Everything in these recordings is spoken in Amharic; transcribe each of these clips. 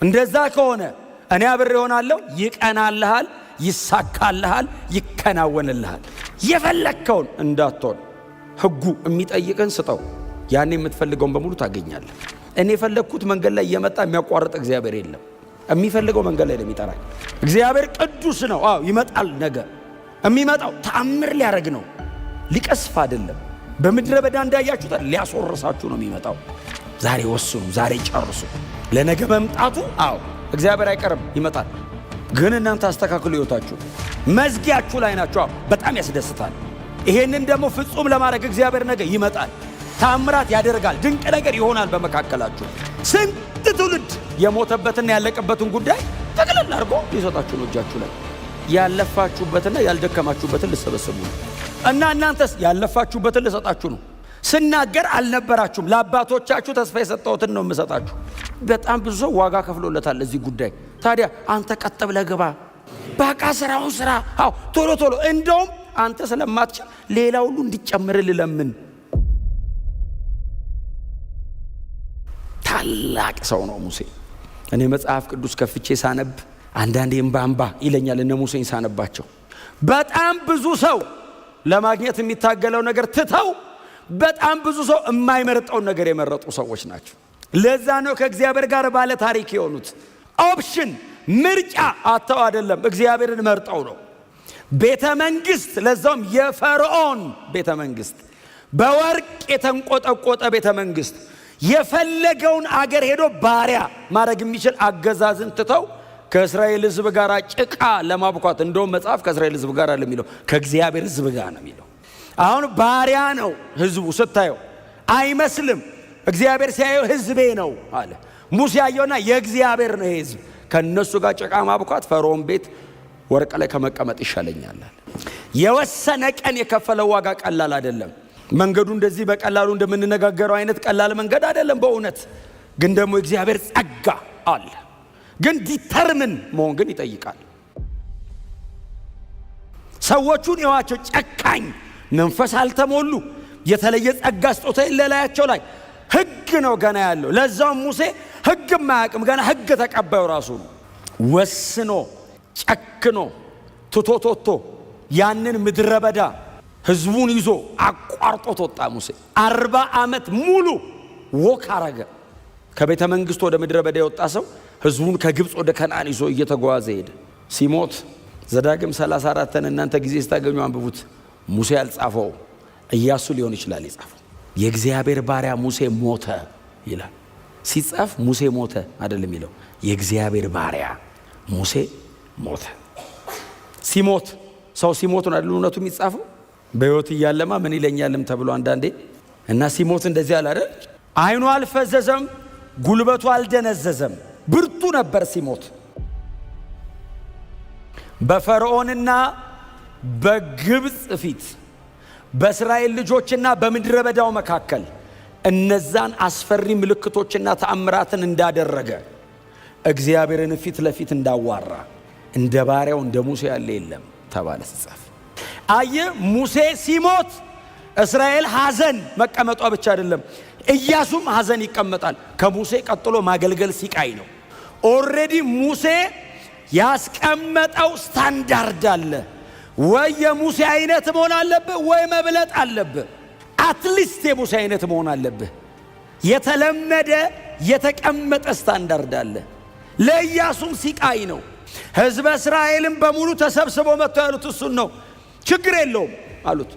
እንደዛ ከሆነ እኔ አብሬ ሆናለሁ። ይቀናልሃል፣ ይሳካልሃል፣ ይከናወንልሃል። የፈለከውን እንዳትሆን ሕጉ የሚጠይቅን ስጠው። ያኔ የምትፈልገውን በሙሉ ታገኛለህ። እኔ የፈለግኩት መንገድ ላይ እየመጣ የሚያቋርጥ እግዚአብሔር የለም። የሚፈልገው መንገድ ላይ ነው የሚጠራኝ። እግዚአብሔር ቅዱስ ነው። አዎ ይመጣል። ነገር የሚመጣው ተአምር ሊያደርግ ነው፣ ሊቀስፍ አይደለም። በምድረ በዳ እንዳያችሁት ሊያስወርሳችሁ ነው የሚመጣው። ዛሬ ወስኑ፣ ዛሬ ጨርሱ። ለነገ መምጣቱ አዎ እግዚአብሔር አይቀርም፣ ይመጣል። ግን እናንተ አስተካክሉ ሕይወታችሁ። መዝጊያችሁ ላይ ናችሁ። በጣም ያስደስታል። ይሄንን ደግሞ ፍጹም ለማድረግ እግዚአብሔር ነገ ይመጣል። ታምራት ያደርጋል። ድንቅ ነገር ይሆናል በመካከላችሁ። ስንት ትውልድ የሞተበትና ያለቀበትን ጉዳይ ጠቅልል አድርጎ ሊሰጣችሁ ነው እጃችሁ ላይ። ያለፋችሁበትና ያልደከማችሁበትን ልሰበስቡ ነው። እና እናንተስ ያለፋችሁበትን ልሰጣችሁ ነው። ስናገር አልነበራችሁም። ለአባቶቻችሁ ተስፋ የሰጠሁትን ነው የምሰጣችሁ። በጣም ብዙ ሰው ዋጋ ከፍሎለታል እዚህ ጉዳይ። ታዲያ አንተ ቀጥ ብለህ ግባ፣ በቃ ስራውን ስራ። አዎ ቶሎ ቶሎ። እንደውም አንተ ስለማትችል ሌላ ሁሉ እንዲጨምርልህ ለምን። ታላቅ ሰው ነው ሙሴ። እኔ መጽሐፍ ቅዱስ ከፍቼ ሳነብ አንዳንዴ እምባ ይለኛል እነ ሙሴን ሳነባቸው። በጣም ብዙ ሰው ለማግኘት የሚታገለው ነገር ትተው በጣም ብዙ ሰው የማይመርጠውን ነገር የመረጡ ሰዎች ናቸው። ለዛ ነው ከእግዚአብሔር ጋር ባለ ታሪክ የሆኑት። ኦፕሽን ምርጫ አተው አይደለም፣ እግዚአብሔርን መርጠው ነው። ቤተ መንግስት፣ ለዛውም የፈርዖን ቤተ መንግስት፣ በወርቅ የተንቆጠቆጠ ቤተ መንግስት፣ የፈለገውን አገር ሄዶ ባሪያ ማድረግ የሚችል አገዛዝን ትተው ከእስራኤል ሕዝብ ጋር ጭቃ ለማብኳት። እንደውም መጽሐፍ ከእስራኤል ሕዝብ ጋር ለሚለው ከእግዚአብሔር ሕዝብ ጋር ነው የሚለው። አሁን ባሪያ ነው ሕዝቡ ስታየው አይመስልም። እግዚአብሔር ሲያየው ሕዝቤ ነው አለ። ሙሴ ያየውና የእግዚአብሔር ነው ሕዝብ። ከነሱ ጋር ጭቃ ማብኳት ፈርዖን ቤት ወርቅ ላይ ከመቀመጥ ይሻለኛል። የወሰነ ቀን የከፈለው ዋጋ ቀላል አይደለም። መንገዱ እንደዚህ በቀላሉ እንደምንነጋገረው አይነት ቀላል መንገድ አይደለም። በእውነት ግን ደግሞ እግዚአብሔር ጸጋ አለ። ግን ዲተርምን መሆን ግን ይጠይቃል። ሰዎቹን የዋቸው ጨካኝ፣ መንፈስ አልተሞሉ፣ የተለየ ጸጋ ስጦታ የሌላቸው ላይ ሕግ ነው ገና ያለው። ለዛውም ሙሴ ሕግ ማያውቅም፣ ገና ሕግ ተቀባዩ ራሱ ነው። ወስኖ ጨክኖ ትቶቶቶ ያንን ምድረ በዳ ሕዝቡን ይዞ አቋርጦት ወጣ። ሙሴ 40 ዓመት ሙሉ ወክ አረገ። ከቤተ መንግስቱ ወደ ምድረ በዳ የወጣ ሰው ሕዝቡን ከግብፅ ወደ ከነዓን ይዞ እየተጓዘ ሄደ። ሲሞት ዘዳግም 34ን እናንተ ጊዜ ስታገኙ አንብቡት። ሙሴ ያልጻፈው ኢያሱ ሊሆን ይችላል የጻፈው። የእግዚአብሔር ባሪያ ሙሴ ሞተ ይላል። ሲጻፍ ሙሴ ሞተ አይደለም የሚለው፣ የእግዚአብሔር ባሪያ ሙሴ ሞተ። ሲሞት ሰው ሲሞት ነው አይደል እውነቱ የሚጻፈው። በሕይወት እያለማ ምን ይለኛልም ተብሎ አንዳንዴ እና ሲሞት እንደዚህ አለ አይደል። አይኑ አልፈዘዘም፣ ጉልበቱ አልደነዘዘም፣ ብርቱ ነበር ሲሞት። በፈርዖንና በግብፅ ፊት በእስራኤል ልጆችና በምድረ በዳው መካከል እነዛን አስፈሪ ምልክቶችና ተአምራትን እንዳደረገ እግዚአብሔርን ፊት ለፊት እንዳዋራ እንደ ባሪያው እንደ ሙሴ ያለ የለም ተባለ ሲጻፍ። አየ ሙሴ ሲሞት እስራኤል ሐዘን መቀመጧ ብቻ አይደለም፣ ኢያሱም ሐዘን ይቀመጣል። ከሙሴ ቀጥሎ ማገልገል ሲቃይ ነው። ኦልሬዲ ሙሴ ያስቀመጠው ስታንዳርድ አለ። ወይ የሙሴ አይነት መሆን አለብህ ወይ መብለጥ አለብህ። አትሊስት የሙሴ አይነት መሆን አለብህ። የተለመደ የተቀመጠ ስታንዳርድ አለ። ለኢያሱም ሲቃይ ነው። ሕዝበ እስራኤልም በሙሉ ተሰብስበው መጥተው ያሉት እሱን ነው። ችግር የለውም አሉት፣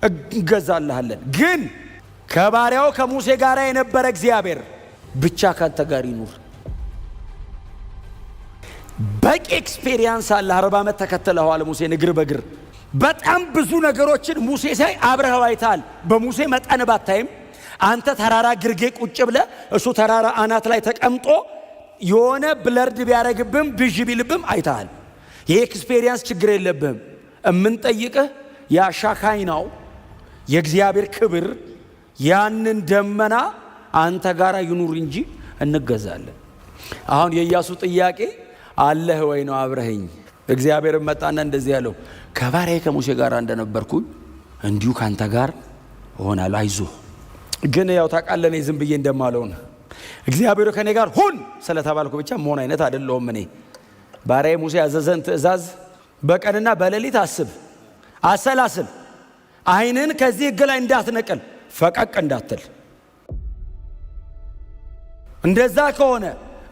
እንገዛልሃለን። ግን ከባሪያው ከሙሴ ጋር የነበረ እግዚአብሔር ብቻ ካንተ ጋር ይኑር። በቂ ኤክስፔሪየንስ አለ። 40 ዓመት ተከተለዋል ሙሴን እግር በእግር። በጣም ብዙ ነገሮችን ሙሴ ሳይ አብረኸው አይተሃል። በሙሴ መጠን ባታይም አንተ ተራራ ግርጌ ቁጭ ብለ እሱ ተራራ አናት ላይ ተቀምጦ የሆነ ብለርድ ቢያረግብም ብዥ ቢልብም አይተሃል። ይህ ኤክስፔሪየንስ ችግር የለብህም። እምንጠይቅህ ያሻካይናው የእግዚአብሔር ክብር ያንን ደመና አንተ ጋር ይኑር እንጂ እንገዛለን። አሁን የኢያሱ ጥያቄ አለህ ወይ ነው? አብረኸኝ። እግዚአብሔር መጣና እንደዚህ ያለው ከባሪያዬ ከሙሴ ጋር እንደነበርኩኝ እንዲሁ ካንተ ጋር እሆናለሁ፣ አይዞህ። ግን ያው ታውቃለህ እኔ ዝም ብዬ እንደማለው ነው። እግዚአብሔር ከኔ ጋር ሁን ስለተባልኩ ብቻ መሆን አይነት አይደለም። እኔ ባሪያዬ ሙሴ ያዘዘን ትእዛዝ በቀንና በሌሊት አስብ፣ አሰላስል፣ ዓይንን ከዚህ ሕግ ላይ እንዳትነቅል፣ ፈቀቅ እንዳትል። እንደዛ ከሆነ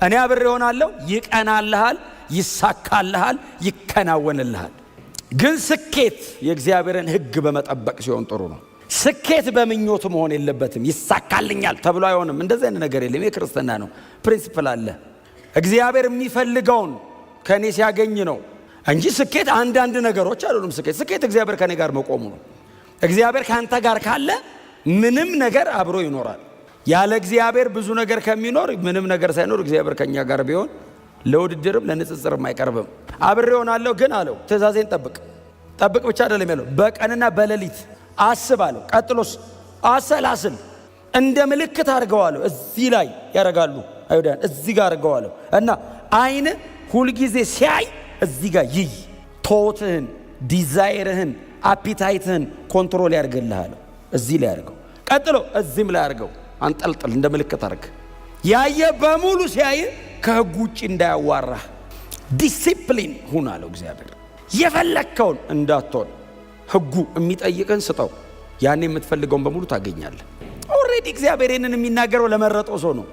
እኔ አብሬ እሆናለሁ፣ ይቀናልሃል፣ ይሳካልሃል፣ ይከናወንልሃል። ግን ስኬት የእግዚአብሔርን ሕግ በመጠበቅ ሲሆን ጥሩ ነው። ስኬት በምኞት መሆን የለበትም። ይሳካልኛል ተብሎ አይሆንም። እንደዚህ አይነት ነገር የለም። የክርስትና ነው ፕሪንሲፕል አለ። እግዚአብሔር የሚፈልገውን ከኔ ሲያገኝ ነው እንጂ ስኬት አንዳንድ ነገሮች አይደሉም። ስኬት እግዚአብሔር ከኔ ጋር መቆሙ ነው። እግዚአብሔር ካንተ ጋር ካለ ምንም ነገር አብሮ ይኖራል። ያለ እግዚአብሔር ብዙ ነገር ከሚኖር ምንም ነገር ሳይኖር እግዚአብሔር ከኛ ጋር ቢሆን ለውድድርም ለንጽጽርም አይቀርብም። አብሬ እሆናለሁ ግን አለው ትእዛዜን ጠብቅ ብቻ አይደለም ያለው፣ በቀንና በሌሊት አስብ አለው። ቀጥሎስ አሰላስል፣ እንደ ምልክት አድርገዋለሁ። እዚህ ላይ ያደርጋሉ አይሁዳን፣ እዚህ ጋር አድርገዋለሁ እና ዓይን ሁልጊዜ ሲያይ እዚህ ጋር ይይ ቶትህን፣ ዲዛይርህን፣ አፒታይትህን ኮንትሮል ያደርግልሃል። እዚህ ላይ አድርገው። ቀጥሎ እዚህም ላይ አድርገው፣ አንጠልጥል፣ እንደ ምልክት አድርግ። ያየ በሙሉ ሲያይ ከሕግ ውጭ እንዳያዋራህ ዲሲፕሊን ሁን አለው እግዚአብሔር። የፈለግከውን እንዳትሆን ሕጉ የሚጠይቅን ስጠው፣ ያኔ የምትፈልገውን በሙሉ ታገኛለህ። ኦልሬዲ እግዚአብሔር ይህንን የሚናገረው ለመረጠው ሰው ነው፣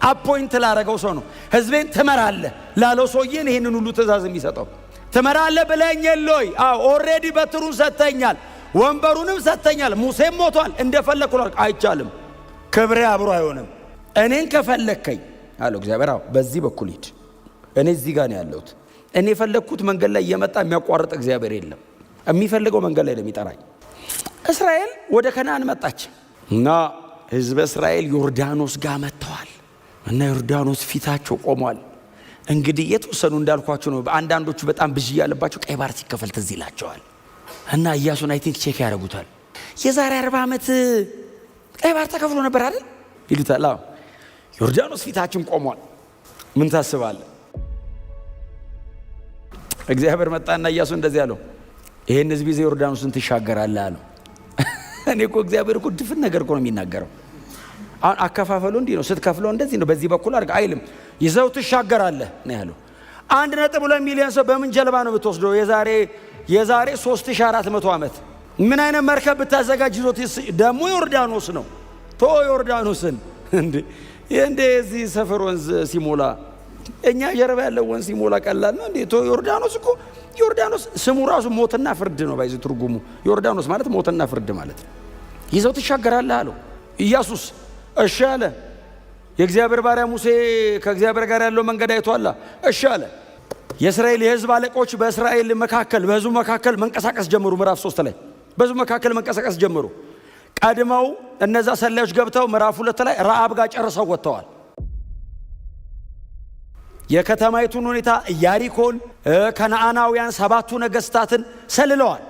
አፖይንት ላረገው ሰው ነው። ሕዝቤን ትመራለህ ላለው ሰውዬን ይህንን ሁሉ ትእዛዝ የሚሰጠው። ትመራለህ ብለኸኝ የለይ? አዎ ኦልሬዲ በትሩን ሰጥተኛል፣ ወንበሩንም ሰጥተኛል። ሙሴም ሞቷል፣ እንደፈለግኩ አይቻልም። ክብሬ አብሮ አይሆንም። እኔን ከፈለግከኝ አለው እግዚአብሔር፣ አዎ በዚህ በኩል ሂድ፣ እኔ እዚህ ጋር ነው ያለሁት። እኔ የፈለግኩት መንገድ ላይ እየመጣ የሚያቋርጥ እግዚአብሔር የለም። የሚፈልገው መንገድ ላይ ነው የሚጠራኝ። እስራኤል ወደ ከነዓን መጣች እና ሕዝበ እስራኤል ዮርዳኖስ ጋር መጥተዋል እና ዮርዳኖስ ፊታቸው ቆሟል። እንግዲህ የተወሰኑ እንዳልኳቸው ነው። አንዳንዶቹ በጣም ብዥ ያለባቸው ቀይ ባህር ሲከፈል ትዝ ይላቸዋል እና ኢያሱን አይ ቲንክ ቼክ ያደርጉታል። የዛሬ 40 ዓመት ቀይ ባህር ተከፍሎ ነበር አይደል ይሉታል። አዎ ዮርዳኖስ ፊታችን ቆሟል። ምን ታስባለህ? እግዚአብሔር መጣና ኢያሱ እንደዚህ አለው፣ ይሄን ሕዝብ ይዘህ ዮርዳኖስን ትሻገራለህ አለው። እኔ እኮ እግዚአብሔር እኮ ድፍን ነገር እኮ ነው የሚናገረው። አሁን አከፋፈሉ እንዲህ ነው፣ ስትከፍለው እንደዚህ ነው፣ በዚህ በኩል አድርግ አይልም። ይዘው ትሻገራለህ ነው ያለው። 1.2 ሚሊዮን ሰው በምን ጀልባ ነው ብትወስደው? የዛሬ 3400 ዓመት ምን አይነት መርከብ ብታዘጋጅ ይዞት? ደግሞ ዮርዳኖስ ነው። ዮርዳኖስን እንዴ እዚህ ሰፈር ወንዝ ሲሞላ እኛ ጀርባ ያለው ወንዝ ሲሞላ ቀላል ነው እንዴ? ዮርዳኖስ እኮ ዮርዳኖስ ስሙ ራሱ ሞትና ፍርድ ነው። ባይዚ ትርጉሙ ዮርዳኖስ ማለት ሞትና ፍርድ ማለት ነው። ይዘው ትሻገራለህ አለው። ኢያሱስ እሺ አለ። የእግዚአብሔር ባሪያ ሙሴ ከእግዚአብሔር ጋር ያለው መንገድ አይቷላ። እሺ አለ። የእስራኤል የሕዝብ አለቆች በእስራኤል መካከል በሕዝቡ መካከል መንቀሳቀስ ጀመሩ። ምዕራፍ 3 ላይ በሕዝቡ መካከል መንቀሳቀስ ጀመሩ። ቀድመው እነዛ ሰላዮች ገብተው ምዕራፍ 2 ላይ ረአብ ጋር ጨርሰው ወጥተዋል። የከተማይቱን ሁኔታ ኢያሪኮን፣ ከነዓናውያን 7ቱ ነገሥታትን ሰልለዋል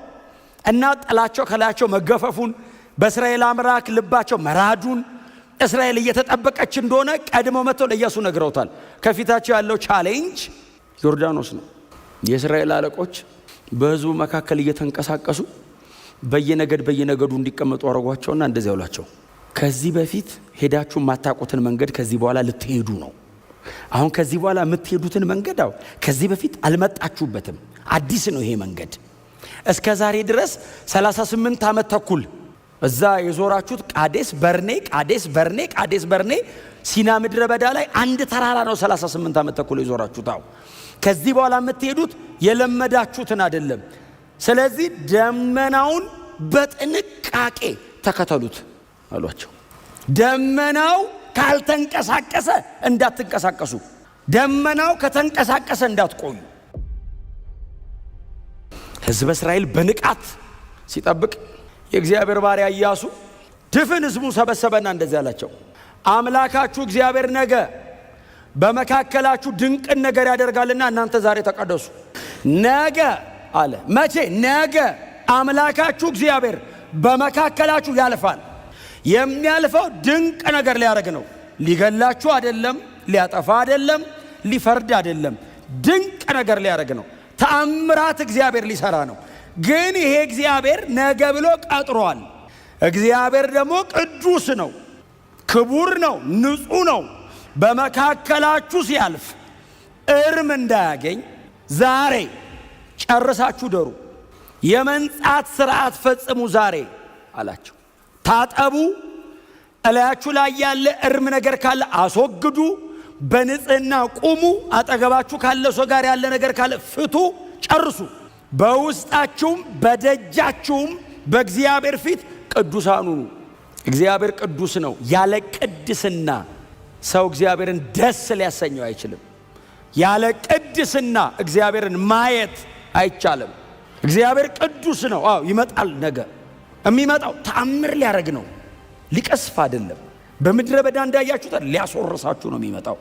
እና ጥላቸው ከላያቸው መገፈፉን በእስራኤል አምላክ ልባቸው መራዱን እስራኤል እየተጠበቀች እንደሆነ ቀድመው መጥተው ለኢያሱ ነግረውታል። ከፊታቸው ያለው ቻሌንጅ ዮርዳኖስ ነው። የእስራኤል አለቆች በሕዝቡ መካከል እየተንቀሳቀሱ በየነገዱ እንዲቀመጡ አረጓቸውና እንደዚህ ያሏቸው፣ ከዚህ በፊት ሄዳችሁ የማታውቁትን መንገድ ከዚህ በኋላ ልትሄዱ ነው። አሁን ከዚህ በኋላ የምትሄዱትን መንገድ ከዚህ በፊት አልመጣችሁበትም፣ አዲስ ነው ይሄ መንገድ። እስከ ዛሬ ድረስ 38 ዓመት ተኩል እዛ የዞራችሁት ቃዴስ በርኔ ሲና ምድረ በዳ ላይ አንድ ተራራ ነው። 38 ዓመት ተኩል የዞራችሁት። ከዚህ በኋላ የምትሄዱት የለመዳችሁትን አይደለም። ስለዚህ ደመናውን በጥንቃቄ ተከተሉት አሏቸው። ደመናው ካልተንቀሳቀሰ እንዳትንቀሳቀሱ፣ ደመናው ከተንቀሳቀሰ እንዳትቆዩ። ሕዝበ እስራኤል በንቃት ሲጠብቅ የእግዚአብሔር ባሪያ ኢያሱ ድፍን ሕዝቡ ሰበሰበና እንደዚህ አላቸው፣ አምላካችሁ እግዚአብሔር ነገ በመካከላችሁ ድንቅን ነገር ያደርጋልና እናንተ ዛሬ ተቀደሱ። ነገ አለ። መቼ? ነገ አምላካችሁ እግዚአብሔር በመካከላችሁ ያልፋል። የሚያልፈው ድንቅ ነገር ሊያደርግ ነው። ሊገላችሁ አይደለም፣ ሊያጠፋ አይደለም፣ ሊፈርድ አይደለም። ድንቅ ነገር ሊያደርግ ነው። ተአምራት እግዚአብሔር ሊሰራ ነው። ግን ይሄ እግዚአብሔር ነገ ብሎ ቀጥሯል። እግዚአብሔር ደግሞ ቅዱስ ነው፣ ክቡር ነው፣ ንጹህ ነው። በመካከላችሁ ሲያልፍ እርም እንዳያገኝ ዛሬ ጨርሳችሁ ደሩ። የመንጻት ሥርዓት ፈጽሙ ዛሬ አላቸው። ታጠቡ፣ እላያችሁ ላይ ያለ እርም ነገር ካለ አስወግዱ፣ በንጽህና ቁሙ፣ አጠገባችሁ ካለ ሰው ጋር ያለ ነገር ካለ ፍቱ፣ ጨርሱ። በውስጣችሁም በደጃችሁም በእግዚአብሔር ፊት ቅዱሳን ሁኑ። እግዚአብሔር ቅዱስ ነው። ያለ ቅድስና ሰው እግዚአብሔርን ደስ ሊያሰኘው አይችልም። ያለ ቅድስና እግዚአብሔርን ማየት አይቻልም። እግዚአብሔር ቅዱስ ነው። አዎ ይመጣል። ነገ የሚመጣው ተአምር ሊያደርግ ነው፣ ሊቀስፍ አይደለም። በምድረ በዳ እንዳያችሁት ሊያስወርሳችሁ ነው የሚመጣው።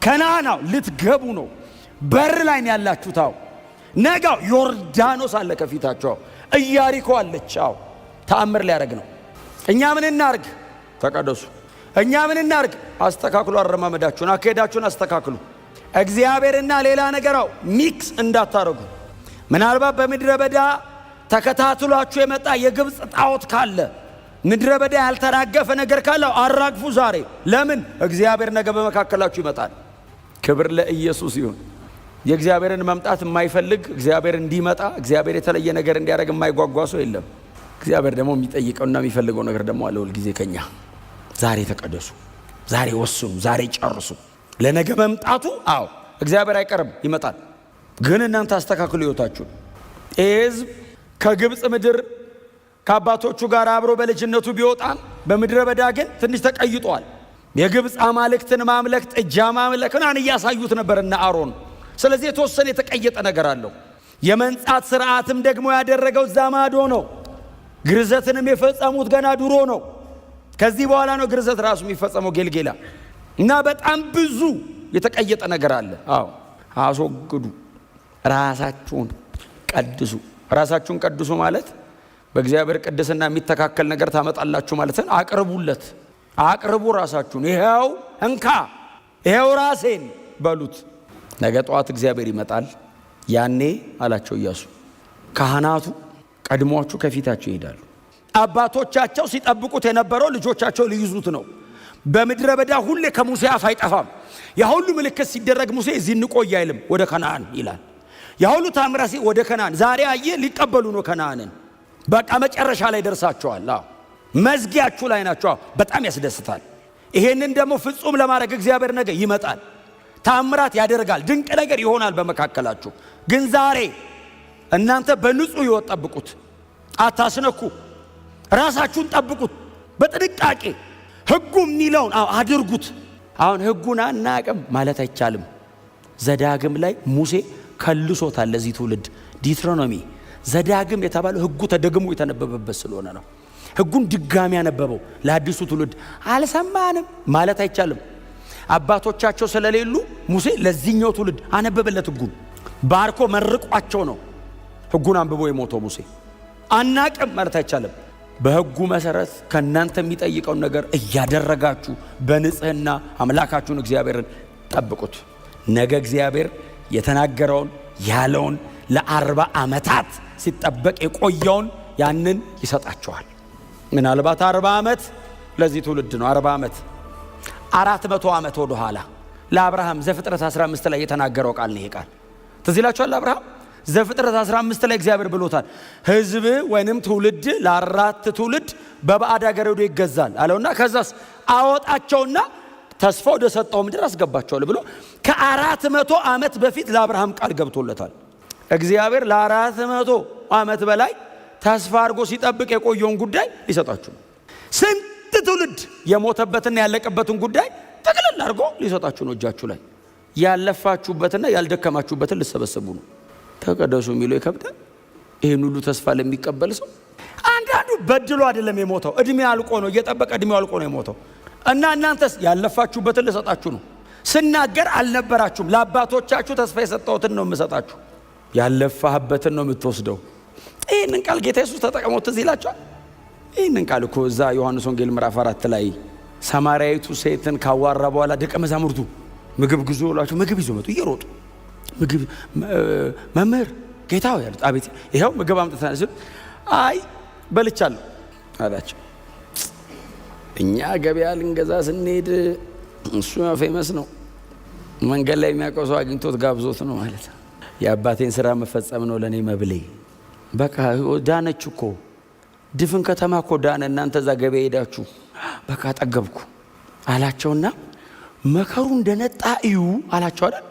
ከነዓናው ልትገቡ ነው። በር ላይ ነው ያላችሁት። አዎ ነጋው ዮርዳኖስ አለ ከፊታቸው። ኢያሪኮ አለች። አዎ ተአምር ሊያደርግ ነው። እኛ ምን እናርግ? ተቀደሱ። እኛ ምን እናርግ? አስተካክሉ። አረማመዳችሁን፣ አካሄዳችሁን አስተካክሉ። እግዚአብሔርና ሌላ ነገራው ሚክስ እንዳታረጉ። ምናልባት በምድረ በዳ ተከታትሏችሁ የመጣ የግብፅ ጣዖት ካለ፣ ምድረ በዳ ያልተራገፈ ነገር ካለ አራግፉ ዛሬ። ለምን? እግዚአብሔር ነገ በመካከላችሁ ይመጣል። ክብር ለኢየሱስ ይሁን። የእግዚአብሔርን መምጣት የማይፈልግ እግዚአብሔር እንዲመጣ እግዚአብሔር የተለየ ነገር እንዲያደርግ የማይጓጓ ሰው የለም። እግዚአብሔር ደግሞ የሚጠይቀውና የሚፈልገው ነገር ደግሞ አለ ሁል ጊዜ ከኛ። ዛሬ ተቀደሱ፣ ዛሬ ወስኑ፣ ዛሬ ጨርሱ። ለነገ መምጣቱ አዎ እግዚአብሔር አይቀርም፣ ይመጣል። ግን እናንተ አስተካክሉ ሕይወታችሁን። ይህ ሕዝብ ከግብፅ ምድር ከአባቶቹ ጋር አብሮ በልጅነቱ ቢወጣም በምድረ በዳ ግን ትንሽ ተቀይጧል። የግብፅ አማልክትን ማምለክ፣ ጥጃ ማምለክን እያሳዩት ነበርና አሮን። ስለዚህ የተወሰነ የተቀየጠ ነገር አለው። የመንጻት ሥርዓትም ደግሞ ያደረገው እዛ ማዶ ነው። ግርዘትንም የፈጸሙት ገና ድሮ ነው። ከዚህ በኋላ ነው ግርዘት ራሱ የሚፈጸመው ጌልጌላ። እና በጣም ብዙ የተቀየጠ ነገር አለ። አዎ አስወግዱ፣ ራሳችሁን ቀድሱ። ራሳችሁን ቀድሱ ማለት በእግዚአብሔር ቅድስና የሚተካከል ነገር ታመጣላችሁ ማለት ነው። አቅርቡለት፣ አቅርቡ ራሳችሁን። ይሄው እንካ፣ ይሄው ራሴን በሉት። ነገ ጠዋት እግዚአብሔር ይመጣል። ያኔ አላቸው ኢያሱ፣ ካህናቱ ቀድሟችሁ ከፊታቸው ይሄዳሉ። አባቶቻቸው ሲጠብቁት የነበረው ልጆቻቸው ሊይዙት ነው። በምድረ በዳ ሁሌ ከሙሴ አፍ አይጠፋም። ያሁሉ ምልክት ሲደረግ ሙሴ እዚህ እንቆይ አይልም፣ ወደ ከነዓን ይላል። ያሁሉ ታምራት ወደ ከነዓን። ዛሬ አየ ሊቀበሉ ነው ከነዓንን። በቃ መጨረሻ ላይ ደርሳቸዋል። መዝጊያችሁ ላይ ናቸው። በጣም ያስደስታል። ይሄንን ደግሞ ፍጹም ለማድረግ እግዚአብሔር ነገ ይመጣል። ታምራት ያደርጋል። ድንቅ ነገር ይሆናል በመካከላችሁ። ግን ዛሬ እናንተ በንጹህ ሕይወት ጠብቁት። አታስነኩ። ራሳችሁን ጠብቁት በጥንቃቄ። ሕጉ የሚለውን አድርጉት። አሁን ሕጉን አናቅም ማለት አይቻልም። ዘዳግም ላይ ሙሴ ከልሶታል ለዚህ ትውልድ። ዲትሮኖሚ ዘዳግም የተባለው ሕጉ ተደግሞ የተነበበበት ስለሆነ ነው። ሕጉን ድጋሚ ያነበበው ለአዲሱ ትውልድ። አልሰማንም ማለት አይቻልም። አባቶቻቸው ስለሌሉ ሙሴ ለዚህኛው ትውልድ አነበበለት። ሕጉን ባርኮ መርቋቸው ነው ሕጉን አንብቦ የሞተው ሙሴ። አናቅም ማለት አይቻልም። በሕጉ መሰረት ከእናንተ የሚጠይቀውን ነገር እያደረጋችሁ በንጽህና አምላካችሁን እግዚአብሔርን ጠብቁት። ነገ እግዚአብሔር የተናገረውን ያለውን ለ40 ዓመታት ሲጠበቅ የቆየውን ያንን ይሰጣቸዋል። ምናልባት 40 ዓመት ለዚህ ትውልድ ነው። 40 ዓመት 400 ዓመት ወደ ኋላ ለአብርሃም ዘፍጥረት 15 ላይ የተናገረው ቃል ነው። ይሄ ቃል ትዝ ይላችኋል። አብርሃም ዘፍጥረት 15 ላይ እግዚአብሔር ብሎታል። ሕዝብ ወይንም ትውልድ ለ4 ትውልድ በባዕድ አገር ሄዶ ይገዛል አለውና ከዛስ አወጣቸውና ተስፋ ወደ ሰጠው ምድር አስገባቸዋለሁ ብሎ ከ400 ዓመት በፊት ለአብርሃም ቃል ገብቶለታል። እግዚአብሔር ለ400 ዓመት በላይ ተስፋ አድርጎ ሲጠብቅ የቆየውን ጉዳይ ሊሰጣችሁ ነው። ስንት ትውልድ የሞተበትና ያለቀበትን ጉዳይ ጠቅልል አድርጎ ሊሰጣችሁ ነው። እጃችሁ ላይ ያለፋችሁበትና ያልደከማችሁበትን ልሰበሰቡ ነው። ተቀደሱ የሚለው ይከብዳል። ይህን ሁሉ ተስፋ ለሚቀበል ሰው አንዳንዱ በድሎ አይደለም የሞተው፣ እድሜ አልቆ ነው፣ እየጠበቀ እድሜው አልቆ ነው የሞተው። እና እናንተስ ያለፋችሁበትን ልሰጣችሁ ነው። ስናገር አልነበራችሁም። ለአባቶቻችሁ ተስፋ የሰጠሁትን ነው የምሰጣችሁ። ያለፋህበትን ነው የምትወስደው። ይህንን ቃል ጌታ ኢየሱስ ተጠቅሞት ትዝ ይላችኋል። ይህንን ቃል እኮ እዛ ዮሐንስ ወንጌል ምዕራፍ 4 ላይ ሰማርያዊቱ ሴትን ካዋራ በኋላ ደቀ መዛሙርቱ ምግብ ግዙ ብሏቸው ምግብ ይዞ መጡ እየሮጡ። ምግብ መምህር ጌታ ሆይ ያሉት። አቤት ይኸው ምግብ አምጥተናል ሲሉ አይ በልቻለሁ አላቸው። እኛ ገበያ ልንገዛ ስንሄድ እሱ ፌመስ ነው። መንገድ ላይ የሚያውቀው ሰው አግኝቶት ጋብዞት ነው ማለት ነው። የአባቴን ስራ መፈጸም ነው ለኔ መብሌ። በቃ ዳነች እኮ ድፍን ከተማ እኮ ዳነ። እናንተ እዛ ገበያ ሄዳችሁ በቃ ጠገብኩ አላቸውና መከሩ እንደነጣ እዩ አላቸው አይደል?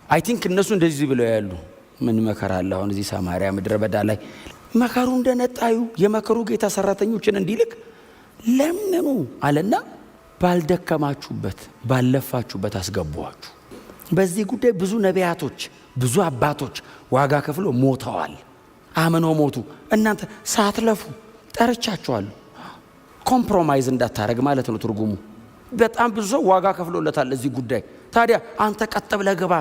አይ ቲንክ እነሱ እንደዚህ ብለው ያሉ ምን መከራ አለ አሁን እዚህ ሰማርያ ምድረ በዳ ላይ መከሩ እንደነጣ እዩ፣ የመከሩ ጌታ ሰራተኞችን እንዲልክ ለምኑ አለና ባልደከማችሁበት ባለፋችሁበት አስገቧችሁ። በዚህ ጉዳይ ብዙ ነቢያቶች ብዙ አባቶች ዋጋ ከፍሎ ሞተዋል። አምነው ሞቱ። እናንተ ሳትለፉ ጠርቻችኋለሁ። ኮምፕሮማይዝ እንዳታረግ ማለት ነው ትርጉሙ። በጣም ብዙ ሰው ዋጋ ከፍሎለታል እዚህ ጉዳይ። ታዲያ አንተ ቀጥ ብለህ ግባ፣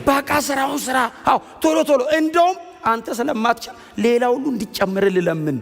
በቃ ስራውን ስራ። አዎ ቶሎ ቶሎ። እንደውም አንተ ስለማትችል ሌላ ሁሉ እንዲጨምርልህ ለምን